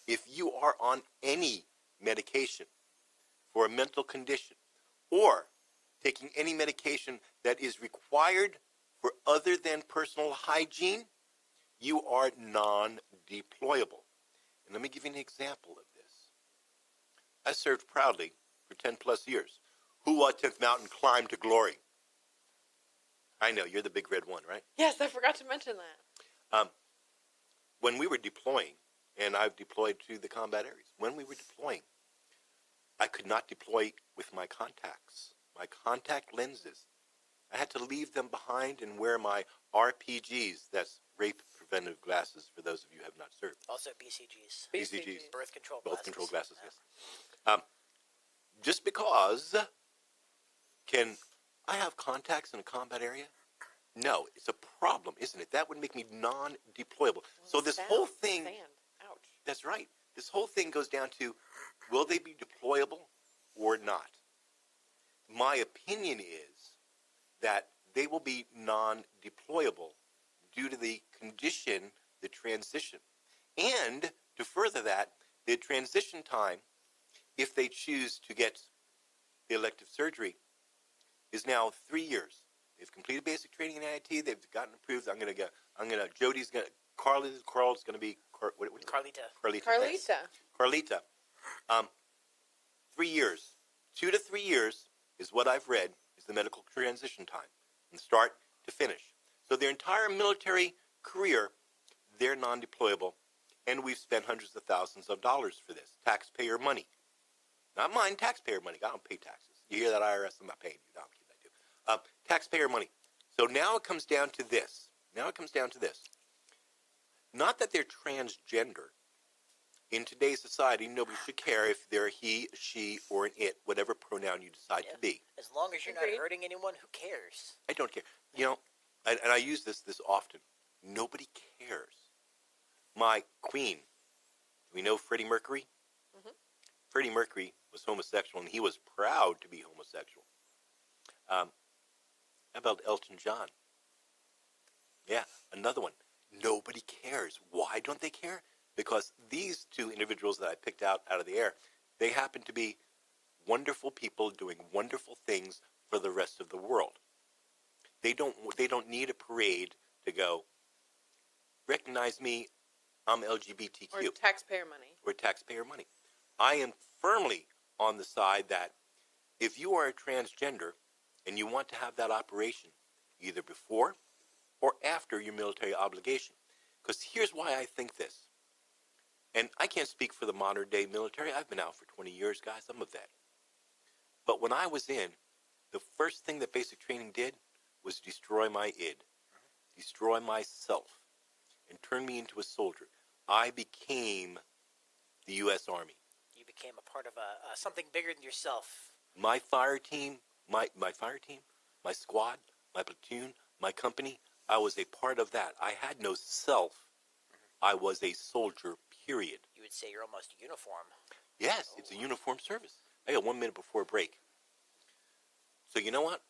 if you are on any medication for a mental condition or taking any medication that is required for other than personal hygiene, you are non-deployable. And let me give you an example of this. I served proudly for 10 plus years. Who 10th Mountain climbed to glory? I know, you're the big red one, right? yes, I forgot to mention that. When we were deploying, and I've deployed to the combat areas, when we were deploying, I could not deploy with my contacts, my contact lenses. I had to leave them behind and wear my RPGs, that's rape preventive glasses for those of you who have not served. Also BCGs. BCGs. Birth control Both glasses. control glasses, yes. Just because, can I have contacts in a combat area? No, it's a problem, isn't it? That would make me non-deployable. So this whole thing, Sand. Ouch. that's right. This whole thing goes down to, will they be deployable or not? My opinion is that they will be non-deployable due to the condition, the transition. And to further that, the transition time, if they choose to get the elective surgery, is now 3 years. They've completed basic training in IIT. They've gotten approved. Carl's going to be, Carlita. Carlita. Carlita. Carlita. 3 years. 2 to 3 years is what I've read is the medical transition time from start to finish. So their entire military career, they're non-deployable, and we've spent hundreds of thousands of dollars for this. Taxpayer money. Not mine, taxpayer money. I don't pay taxes. You hear that, IRS? I'm not paying you. No, I'm kidding, I do. Taxpayer money. So now it comes down to this. Not that they're transgender. In today's society, nobody should care if they're he, she, or an it, whatever pronoun you decide to be. As long as you're Agreed. not hurting anyone, who cares? I don't care. You know, and I use this often. Nobody cares. My queen, do we know Freddie Mercury? Mhm. Freddie Mercury was homosexual, and he was proud to be homosexual. How about Elton John? Yeah, another one. Nobody cares. Why don't they care? Because these two individuals that I picked out of the air, they happen to be wonderful people doing wonderful things for the rest of the world. They don't need a parade to go, recognize me, I'm LGBTQ. Or taxpayer money. Or taxpayer money. I am firmly on the side that if you are a transgender and you want to have that operation either before or after your military obligation. Because here's why I think this. And I can't speak for the modern day military. I've been out for 20 years, guys. I'm a vet. But when I was in, the first thing that basic training did was destroy my id, destroy myself, and turn me into a soldier. I became the U.S. Army. You became a part of something bigger than yourself. My fire team, my squad, my platoon, my company, I was a part of that. I had no self. I was a soldier, period. You would say you're almost uniform. Yes, it's a uniform service. I got 1 minute before break. So you know what?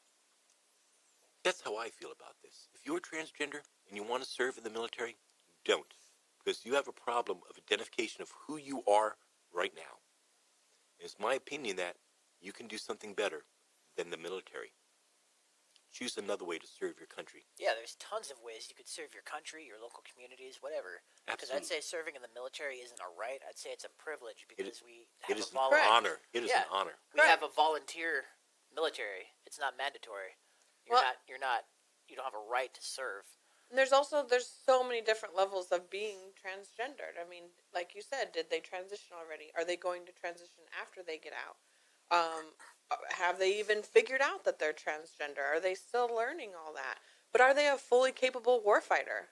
That's how I feel about this. If you're transgender and you want to serve in the military, don't. Because you have a problem of identification of who you are right now. And it's my opinion that you can do something better than the military. Choose another way to serve your country. Yeah, there's tons of ways you could serve your country, your local communities, whatever. Because I'd say serving in the military isn't a right. I'd say it's a privilege because we have It is a an volunteer. honor. It is an honor. We have a volunteer military. It's not mandatory. You don't have a right to serve. And there's so many different levels of being transgendered. I mean, like you said, did they transition already? Are they going to transition after they get out? Have they even figured out that they're transgender? Are they still learning all that? But are they a fully capable warfighter?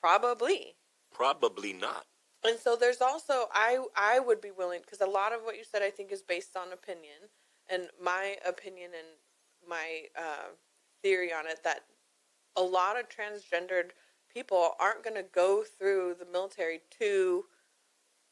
Probably. Probably not. And so there's also, I would be willing, because a lot of what you said I think is based on opinion, and my opinion and my theory on it, that a lot of transgendered people aren't going to go through the military to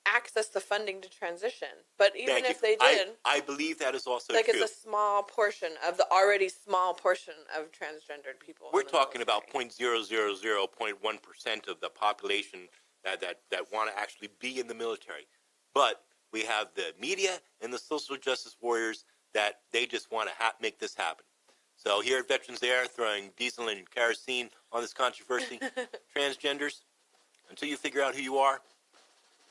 access the funding to transition. But even Thank if you. they did, I believe that is also like true. it's a small portion of the already small portion of transgendered people. We're in the talking military. about 0.000.1% of the population that want to actually be in the military. But we have the media and the social justice warriors that they just want to make this happen. So here at Veterans Air, throwing diesel and kerosene on this controversy, transgenders, until you figure out who you are,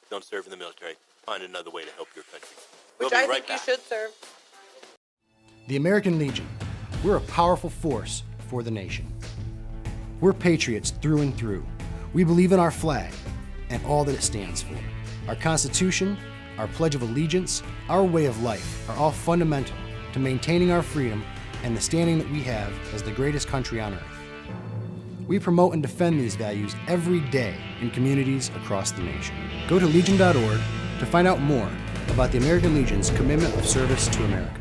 don't serve in the military. Find another way to help your country. Which We'll I be right think back. you should serve. The American Legion, we're a powerful force for the nation. We're patriots through and through. We believe in our flag and all that it stands for. Our Constitution, our Pledge of Allegiance, our way of life are all fundamental to maintaining our freedom and the standing that we have as the greatest country on earth. We promote and defend these values every day in communities across the nation. Go to legion.org to find out more about the American Legion's commitment of service to America.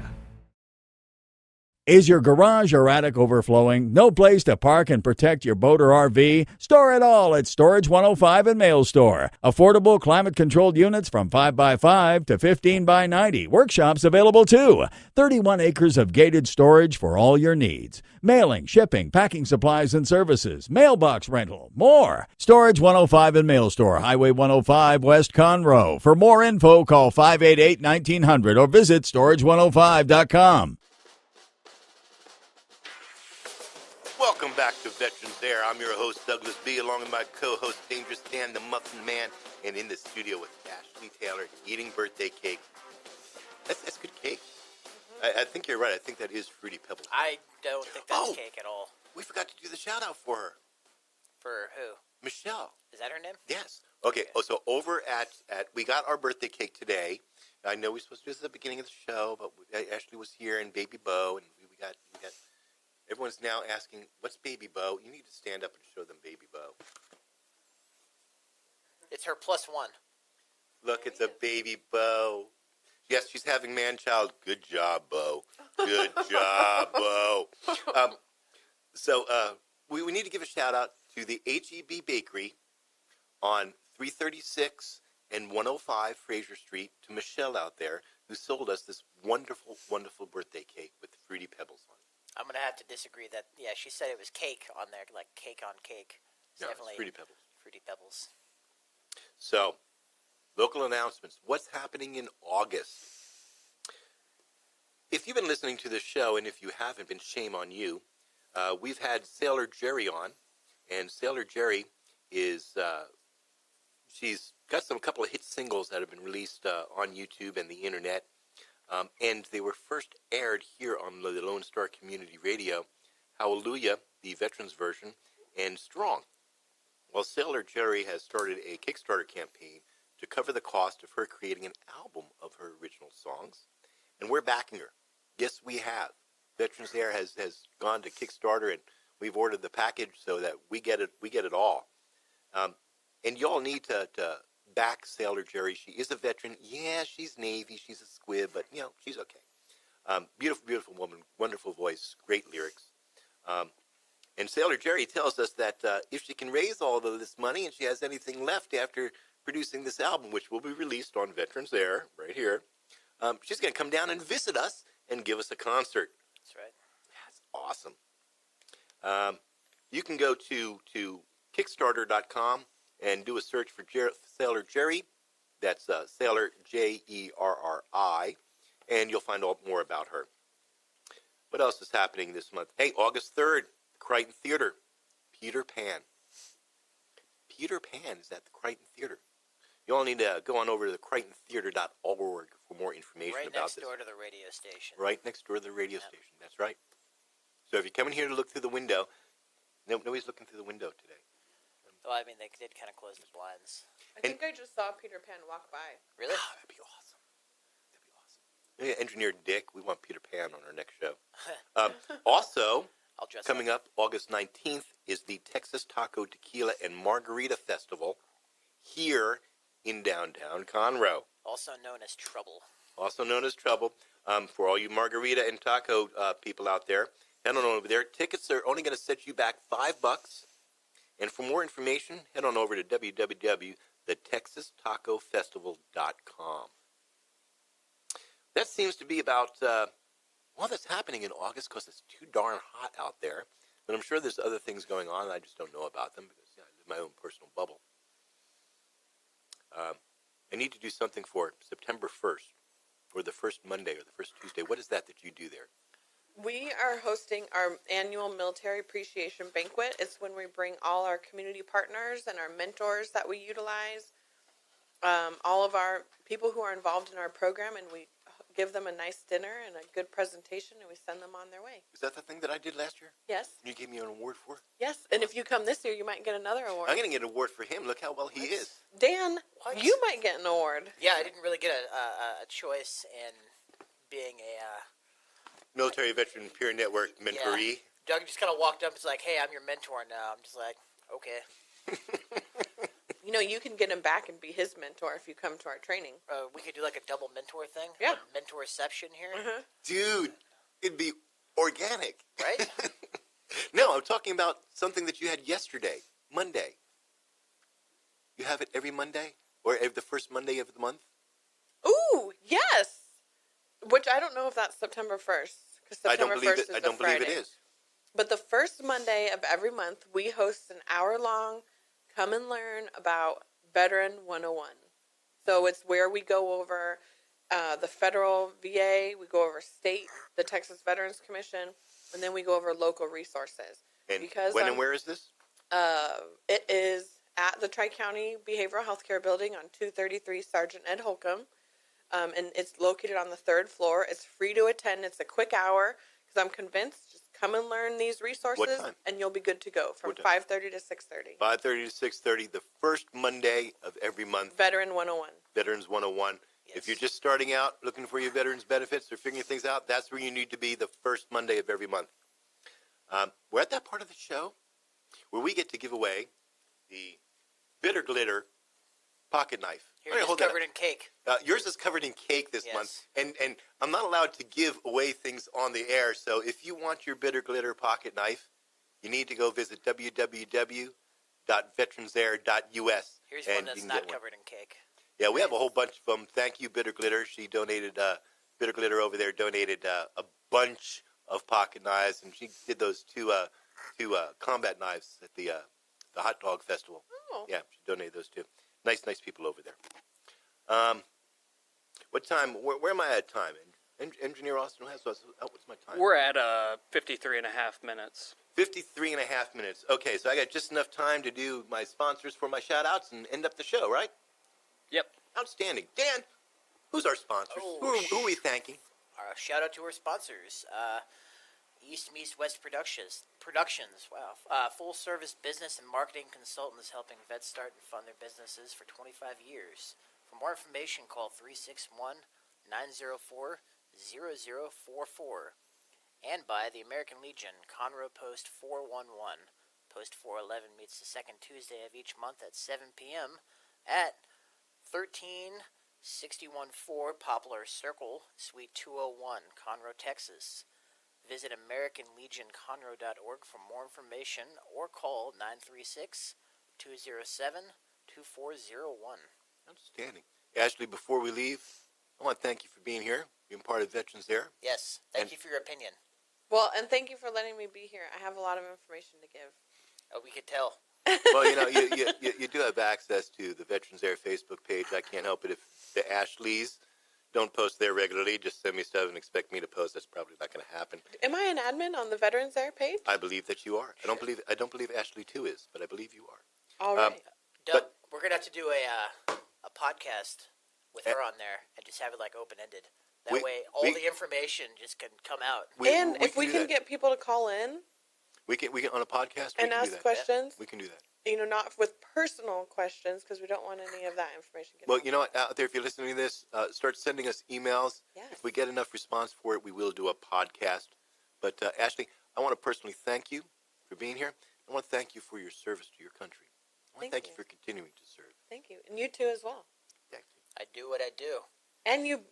Is your garage or attic overflowing? No place to park and protect your boat or RV? Store it all at Storage 105 and Mail Store. Affordable climate-controlled units from 5x5 to 15x90. Workshops available too. 31 acres of gated storage for all your needs. Mailing, shipping, packing supplies and services, mailbox rental, more. Storage 105 and Mail Store, Highway 105 West Conroe. For more info, call 588-1900 or visit storage105.com. Welcome back to Veterans Air. I'm your host, Douglas B., along with my co-host, Dangerous Dan, the Muffin Man, and in the studio with Ashley Taylor, eating birthday cake. That's good cake. I think you're right. I think that is Fruity Pebbles. I don't think that's cake at all. We forgot to do the shout-out for her. For who? Michelle. Is that her name? Yes. Okay. Oh, so over at we got our birthday cake today. I know we were supposed to do this at the beginning of the show, but Ashley was here and Baby Bo, and we got. Everyone's now asking, "What's Baby Bo?" You need to stand up and show them Baby Bo. It's her +1. Look, it's a Baby Bo. Yes, she's having man-child. Good job, Bo. Good job, Bo. So we need to give a shout-out to the H-E-B Bakery on 336 and 105 Fraser Street, to Michelle out there, who sold us this wonderful, wonderful birthday cake with Fruity Pebbles on it. I'm going to have to disagree that, yeah, she said it was cake on there, like cake on cake. It's No, it's definitely Fruity Pebbles. Fruity Pebbles. So, local announcements. What's happening in August? If you've been listening to this show, and if you haven't been, shame on you, we've had Sailor Jerry on, and Sailor Jerry is, she's got a couple of hit singles that have been released on YouTube and the internet. and they were first aired here on the Lone Star Community Radio. Hallelujah, the veterans version, and Strong. Well, Sailor Jerry has started a Kickstarter campaign to cover the cost of her creating an album of her original songs, and we're backing her. Yes, we have. Veterans Air has gone to Kickstarter, and we've ordered the package so that we get it all. And y'all need to back Sailor Jerry. She is a veteran. Yeah, she's Navy. She's a squib, but, she's okay. Beautiful, beautiful woman. Wonderful voice. Great lyrics. And Sailor Jerry tells us that if she can raise all of this money and she has anything left after producing this album, which will be released on Veterans Air right here, she's going to come down and visit us and give us a concert. That's right. That's awesome. You can go to Kickstarter.com and do a search for Sailor Jerry. That's Sailor Jerri, and you'll find out more about her. What else is happening this month? Hey, August 3rd, Crichton Theater, Peter Pan. Peter Pan is at the Crichton Theater. You all need to go on over to the crichtontheater.org for more information Right about next this. door to the radio station. Right next door to the radio station. That's right. So if you come in here to look through the window, nobody's looking through the window today. Well, I mean, they did kind of close the blinds. I think I just saw Peter Pan walk by. Really? Oh, that'd be awesome. That'd be awesome. Yeah, Engineer Dick, we want Peter Pan on our next show. Also, I'll dress coming up August 19th is the Texas Taco Tequila and Margarita Festival here in downtown Conroe. Also known as Trouble. Also known as Trouble. For all you margarita and taco people out there, head on over there. Tickets are only going to set you back $5. And for more information, head on over to www.thetexastacofestival.com. That seems to be about all that's happening in August because it's too darn hot out there. But I'm sure there's other things going on, and I just don't know about them because I live in my own personal bubble. I need to do something for September 1st, or the first Monday, or the first Tuesday. What is that you do there? We are hosting our annual Military Appreciation Banquet. It's when we bring all our community partners and our mentors that we utilize, all of our people who are involved in our program, and we give them a nice dinner and a good presentation, and we send them on their way. Is that the thing that I did last year? Yes. You gave me an award for? Yes, and if you come this year, you might get another award. I'm going to get an award for him. Look how well he is. Dan, What? you might get an award. Yeah, I didn't really get a choice in being a... Military Veteran Peer Network mentoree. Doug just kind of walked up and was like, hey, I'm your mentor now. I'm just like, okay. You can get him back and be his mentor if you come to our training. We could do like a double mentor thing. Yeah. A mentorception here. Uh-huh. Dude, it'd be organic. Right? No, I'm talking about something that you had yesterday, Monday. You have it every Monday? Or the first Monday of the month? Ooh, yes. Which I don't know if that's September 1st. Because September 1st is I don't believe it is. But the first Monday of every month, we host an hour-long come and learn about Veteran 101. So it's where we go over the federal VA, we go over state, the Texas Veterans Commission, and then we go over local resources. And Because, when and where is this? It is at the Tri-County Behavioral Healthcare Building on 233 Sergeant Ed Holcomb. And it's located on the 3rd floor. It's free to attend. It's a quick hour because I'm convinced. Just come and learn these resources, What time? and you'll be good to go from What time? 5:30 to 6:30. 5:30 to 6:30, the first Monday of every month. Veteran 101. Veterans 101. Yes. If you're just starting out looking for your veterans benefits or figuring things out, that's where you need to be the first Monday of every month. We're at that part of the show where we get to give away the Bitter Glitter pocket knife. Here All right, it is hold that covered up. in cake. Yours is covered in cake this Yes. month, and I'm not allowed to give away things on the air. So if you want your Bitter Glitter pocket knife, you need to go visit www.VeteransAir.us. Here's and one you that's can not get one. covered in cake. Yeah, we have a whole bunch of them. Thank you, Bitter Glitter. She donated, Bitter Glitter over there donated a bunch of pocket knives, and she did those two combat knives at the hot dog festival. Oh. Yeah, she donated those too. Nice people over there. What time? Where am I at time? Engineer Austin has what's my time? We're at 53 and a half minutes. 53 and a half minutes. Okay, so I got just enough time to do my sponsors for my shout-outs and end up the show, right? Yep. Outstanding. Dan, Who's our sponsors? Who are we thanking? Shout out to our sponsors. East Meets West Productions. Wow. Full service business and marketing consultants helping vets start and fund their businesses for 25 years. For more information, call 361-904-0044. And by the American Legion, Conroe Post 411. Post 411 meets the second Tuesday of each month at 7 p.m. at 13614 Poplar Circle, Suite 201, Conroe, Texas. Visit AmericanLegionConroe.org for more information or call 936-207-2401. Outstanding. Ashley, before we leave, I want to thank you for being here, being part of Veterans Air. Yes, thank you for your opinion. Well, and thank you for letting me be here. I have a lot of information to give. Oh, we could tell. Well, you do have access to the Veterans Air Facebook page. I can't help it if the Ashleys don't post there regularly. Just send me stuff and expect me to post. That's probably not going to happen. Am I an admin on the Veterans Air page? I believe that you are. I don't believe Ashley too is, but I believe you are. All right. Doug, we're going to have to do a podcast with her on there and just have it like open-ended. That way all the information just can come out. And if we can get people to call in we can on a podcast and ask questions, we can do that. Not with personal questions because we don't want any of that information. Well, you know what, out there, if you're listening to this, start sending us emails. Yes. If we get enough response for it, we will do a podcast. But Ashley, I want to personally thank you for being here. I want to thank you for your service to your country. I want to thank you for continuing to serve. Thank you. And you too as well. Thank you. I do what I do. And you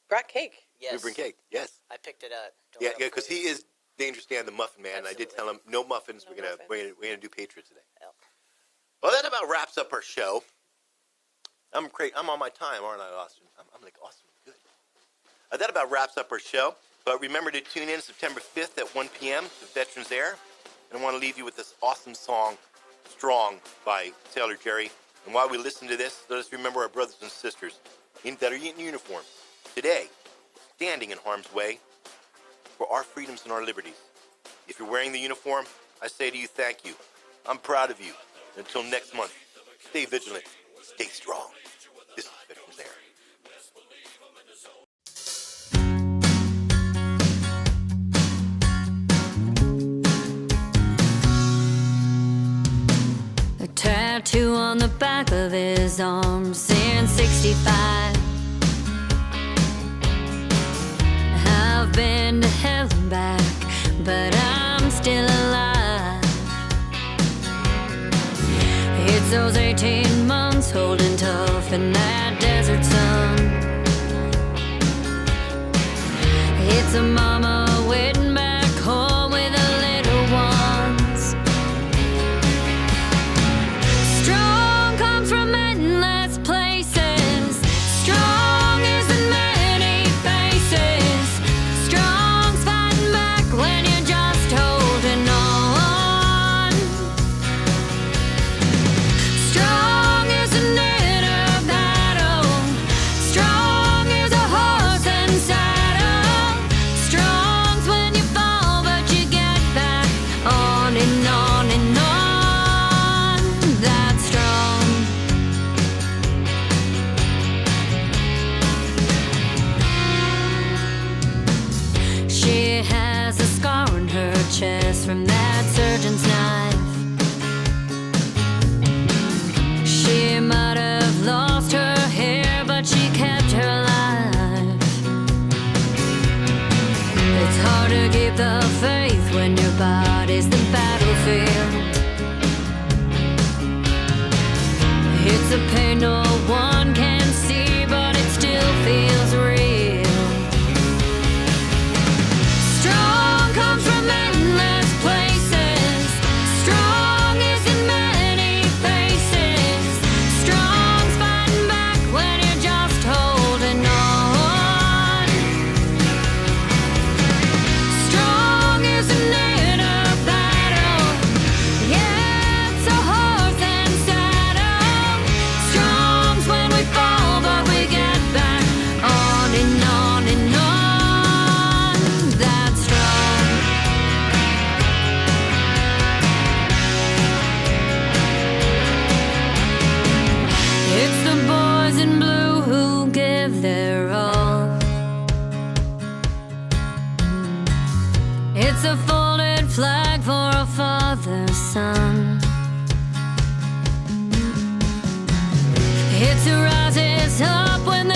brought cake. Yes. You bring cake. Yes. I picked it up. Yeah, because he is Dangerous Dan, the Muffin Man. Absolutely. I did tell him no muffins. No we're gonna do Patriots today. Yep. Well, that about wraps up our show. I'm on my time, aren't I, Austin? I'm like awesome. Good. That about wraps up our show. But remember to tune in September 5th at 1 p.m. to Veterans Air. And I want to leave you with this awesome song, Strong, by Sailor Jerry. And while we listen to this, let us remember our brothers and sisters that are in uniform today, standing in harm's way for our freedoms and our liberties. If you're wearing the uniform, I say to you, thank you. I'm proud of you. Until next month, stay vigilant, stay strong. This is Veterans Air. A tattoo on the back of his arm saying 65. I've been to hell and back, but I'm still alive. It's those 18 months holding tough in that desert sun. It's a mama waiting back home with the little ones. Strong comes from endless places. Strong is in many faces. Strong's fighting back when you're just holding on. Strong is an inner battle. Strong is a horse and saddle. Strong's when you fall, but you get back on and on and on. That's strong. She has a scar on her chest from that surgeon's knife. She might have lost her hair, but she kept her life. It's hard to keep the faith when your body's the battlefield. It's a pain no one can see, but it still feels real. Strong comes from endless places. Strong is in many faces. Strong's fighting back when you're just holding on. Strong is an inner battle. It's a folded flag for a father's son. It's a rise, it's up when